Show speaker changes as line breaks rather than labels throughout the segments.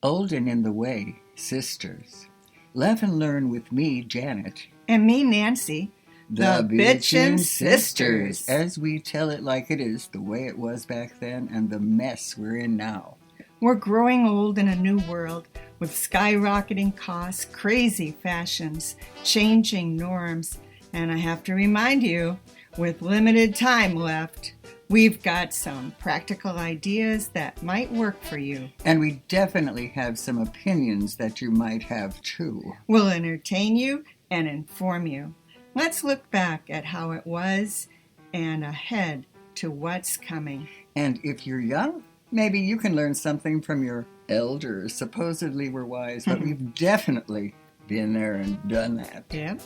Old and in the Way, Sisters. Laugh and learn with me, Janet.
And me, Nancy.
The Bitchin' Sisters. As we tell it like it is, the way it was back then, and the mess we're in now.
We're growing old in a new world with skyrocketing costs, crazy fashions, changing norms. And I have to remind you, with limited time left, we've got some practical ideas that might work for you.
And we definitely have some opinions that you might have too.
We'll entertain you and inform you. Let's look back at how it was and ahead to what's coming.
And if you're young, maybe you can learn something from your elders. Supposedly we're wise, but we've definitely been there and done that.
Yep.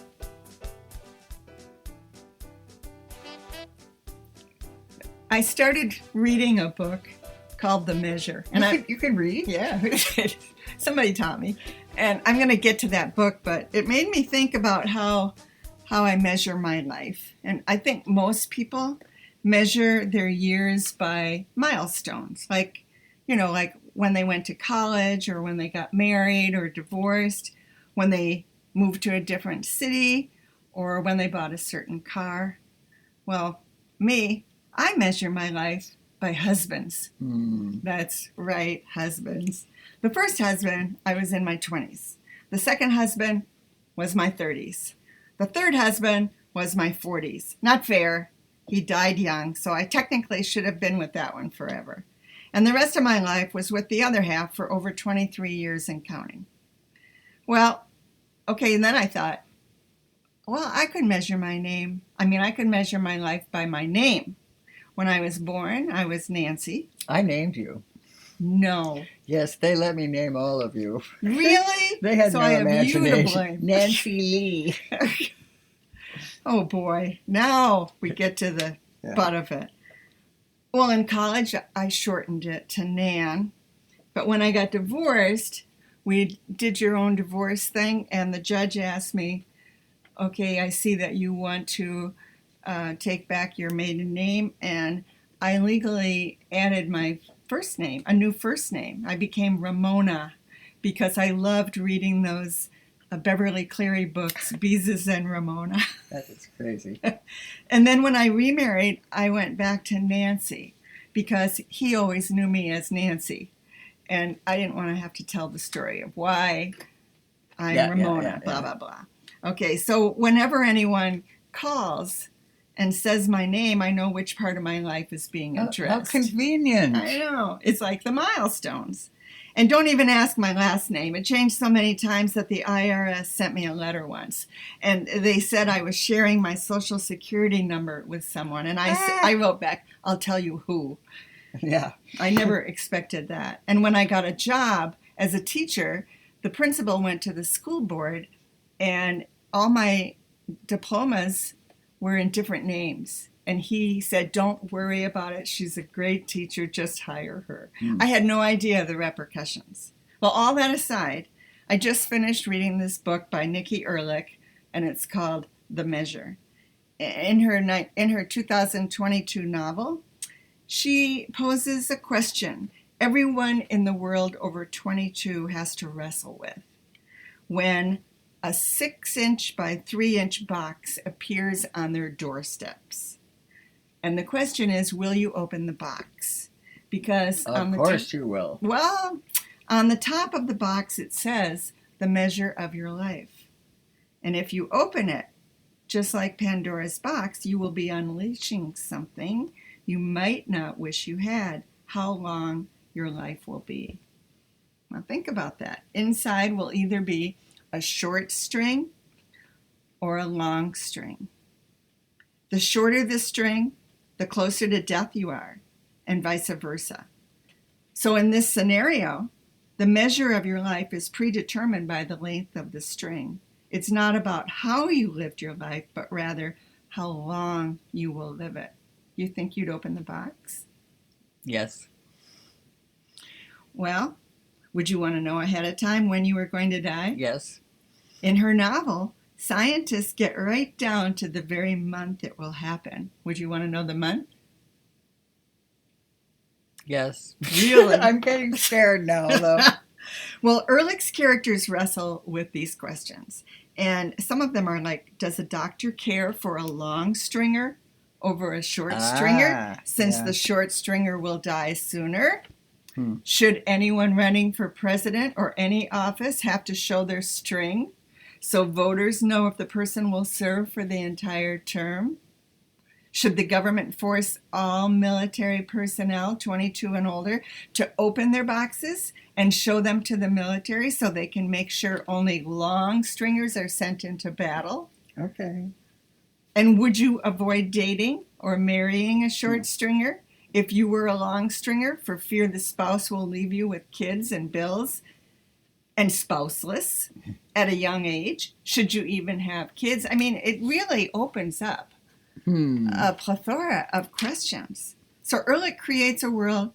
I started reading a book called The Measure.
And you can read?
Yeah, somebody taught me. And I'm going to get to that book, but it made me think about how I measure my life. And I think most people measure their years by milestones, like when they went to college or when they got married or divorced, when they moved to a different city, or when they bought a certain car. Well, I measure my life by husbands. That's right, husbands. The first husband, I was in my 20s. The second husband was my 30s. The third husband was my 40s. Not fair. He died young, so I technically should have been with that one forever. And the rest of my life was with the other half for over 23 years and counting. Well, okay, and then I thought, I could measure my name. I could measure my life by my name. When I was born, I was Nancy.
I named you.
No.
Yes, they let me name all of you.
Really?
They had
so
no
I have
imagination.
you to blame.
Nancy Lee.
Oh boy, now we get to the butt of it. Well, in college, I shortened it to Nan. But when I got divorced, we did your own divorce thing, and the judge asked me, okay, I see that you want to take back your maiden name, and I legally added my first name, a new first name. I became Ramona because I loved reading those Beverly Cleary books, Beezus and Ramona.
That is crazy.
And then when I remarried, I went back to Nancy because he always knew me as Nancy. And I didn't want to have to tell the story of why I'm Ramona, blah, blah, blah. Okay, so whenever anyone calls and says my name, I know which part of my life is being addressed.
How convenient.
I know. It's like the milestones. And don't even ask my last name. It changed so many times that the IRS sent me a letter once. And they said I was sharing my Social Security number with someone. And I wrote back, I'll tell you who.
Yeah.
I never expected that. And when I got a job as a teacher, the principal went to the school board and all my diplomas were in different names. And he said, don't worry about it. She's a great teacher. Just hire her. I had no idea the repercussions. Well, all that aside, I just finished reading this book by Nikki Ehrlich, and it's called The Measure. In her 2022 novel, she poses a question everyone in the world over 22 has to wrestle with. When a 6-inch by 3-inch box appears on their doorsteps. And the question is, will you open the box? Because
of course you will.
Well, on the top of the box it says, the measure of your life. And if you open it, just like Pandora's box, you will be unleashing something you might not wish you had. How long your life will be. Now think about that. Inside will either be a short string or a long string. The shorter the string, the closer to death you are, and vice versa. So in this scenario, the measure of your life is predetermined by the length of the string. It's not about how you lived your life, but rather how long you will live it. You think you'd open the box?
Yes.
Well, would you want to know ahead of time when you were going to die?
Yes.
In her novel, scientists get right down to the very month it will happen. Would you want to know the month?
Yes.
Really?
I'm getting scared now, though.
Well, Ehrlich's characters wrestle with these questions. And some of them are like, does a doctor care for a long stringer over a short stringer, since the short stringer will die sooner? Should anyone running for president or any office have to show their string so voters know if the person will serve for the entire term? Should the government force all military personnel 22 and older to open their boxes and show them to the military so they can make sure only long stringers are sent into battle?
Okay.
And would you avoid dating or marrying a short stringer if you were a long stringer for fear the spouse will leave you with kids and bills and spouseless at a young age? Should you even have kids? I mean, it really opens up a plethora of questions. So Ehrlich creates a world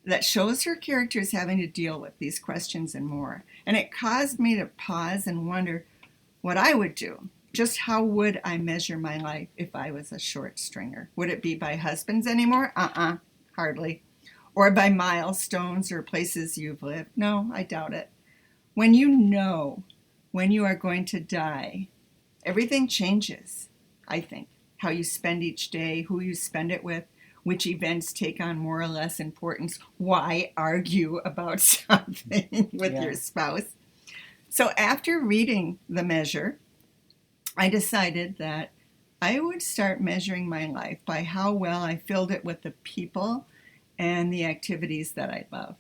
that shows her characters having to deal with these questions and more. And it caused me to pause and wonder what I would do. Just how would I measure my life if I was a short stringer? Would it be by husbands anymore? Hardly. Or by milestones or places you've lived? No, I doubt it. When you know when you are going to die, everything changes, I think. How you spend each day, who you spend it with, which events take on more or less importance, why argue about something with your spouse. So after reading The Measure, I decided that I would start measuring my life by how well I filled it with the people and the activities that I love.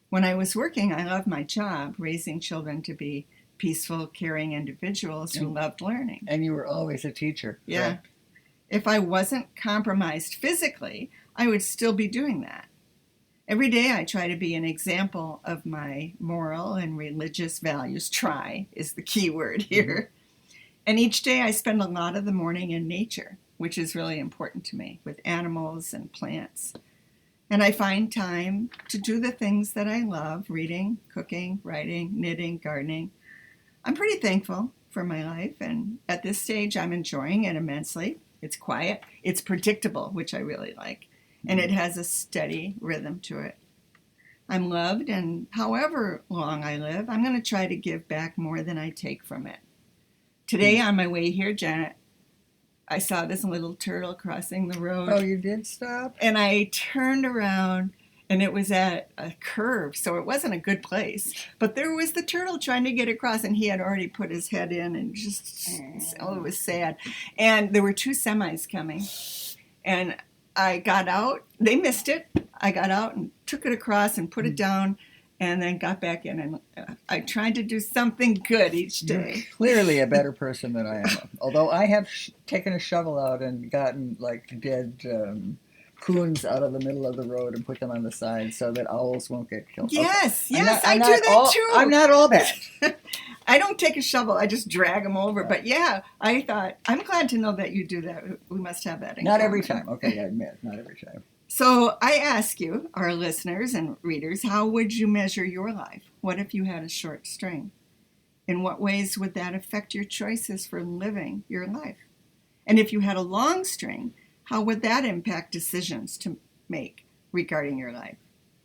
When I was working, I loved my job, raising children to be peaceful, caring individuals who loved learning.
And you were always a teacher.
Yeah.
Correct?
If I wasn't compromised physically, I would still be doing that. Every day I try to be an example of my moral and religious values. Try is the key word here. And each day I spend a lot of the morning in nature, which is really important to me, with animals and plants. And I find time to do the things that I love: reading, cooking, writing, knitting, gardening. I'm pretty thankful for my life, and at this stage I'm enjoying it immensely. It's quiet, it's predictable, which I really like, and it has a steady rhythm to it. I'm loved, and however long I live, I'm going to try to give back more than I take from it. Today on my way here, Janet, I saw this little turtle crossing the road.
Oh, you did stop?
And I turned around, and it was at a curve, so it wasn't a good place. But there was the turtle trying to get across, and he had already put his head in, and just, it was sad. And there were two semis coming, and I got out. They missed it. I got out and took it across and put it down, and then got back in. And I tried to do something good each day.
You're clearly a better person than I am. Although I have taken a shovel out and gotten like dead coons out of the middle of the road and put them on the side so that owls won't get killed.
Yes,
okay.
yes, I do that too.
I'm not all bad.
I don't take a shovel. I just drag them over. But yeah, I thought, I'm glad to know that you do that. We must have that in
Not
common.
every time. Okay, I admit, not every time.
So I ask you, our listeners and readers, how would you measure your life? What if you had a short string? In what ways would that affect your choices for living your life? And if you had a long string, how would that impact decisions to make regarding your life?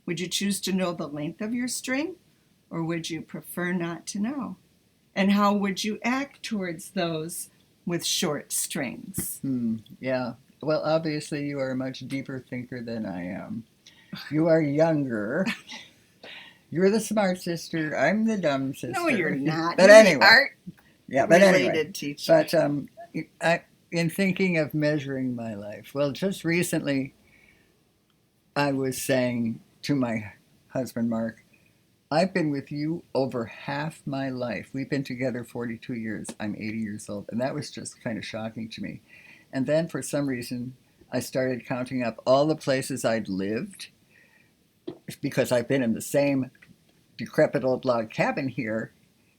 Would you choose to know the length of your string, or would you prefer not to know? And how would you act towards those with short strings?
Yeah. Well, obviously you are a much deeper thinker than I am. You are younger. You're the smart sister. I'm the dumb sister.
No, you're not.
But
You're
anyway.
the art
Yeah, but
related
anyway.
teacher.
But in thinking of measuring my life, well, just recently I was saying to my husband, Mark, I've been with you over half my life. We've been together 42 years. I'm 80 years old. And that was just kind of shocking to me. And then for some reason, I started counting up all the places I'd lived, because I've been in the same decrepit old log cabin here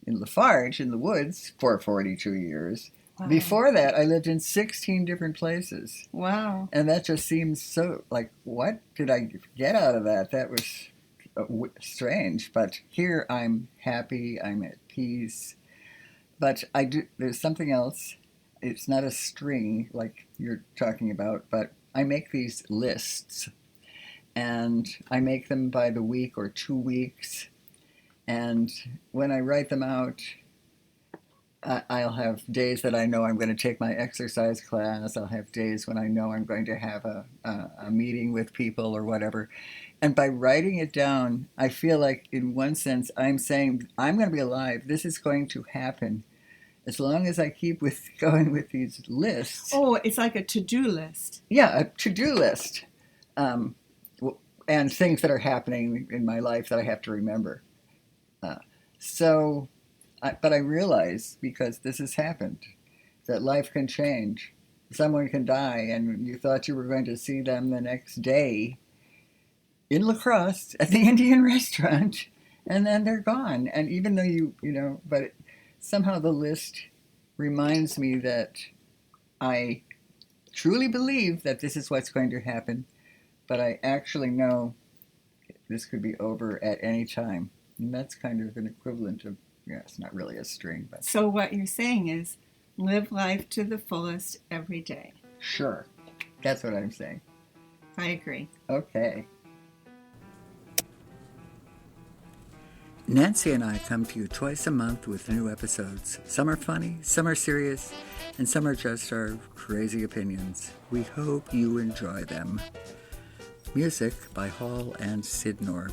in Lafarge in the woods for 42 years. Wow. Before that, I lived in 16 different places.
Wow.
And that just seems so, like, what did I get out of that? That was strange. But here I'm happy, I'm at peace. But there's something else. It's not a string like you're talking about, but I make these lists. And I make them by the week or 2 weeks. And when I write them out, I'll have days that I know I'm going to take my exercise class. I'll have days when I know I'm going to have a meeting with people or whatever. And by writing it down, I feel like, in one sense, I'm saying, I'm going to be alive. This is going to happen. As long as I keep going with these lists.
Oh, it's like a to-do list.
Yeah, a to-do list. Um, and things that are happening in my life that I have to remember. Uh, but I realize, because this has happened, that life can change. Someone can die, and you thought you were going to see them the next day in La Crosse at the Indian restaurant, and then they're gone. And even though but somehow the list reminds me that I truly believe that this is what's going to happen, but I actually know this could be over at any time. And that's kind of an equivalent of, it's not really a string, but.
So what you're saying is live life to the fullest every day.
Sure. That's what I'm saying.
I agree.
Okay. Nancy and I come to you twice a month with new episodes. Some are funny, some are serious, and some are just our crazy opinions. We hope you enjoy them. Music by Hall and Sidnor.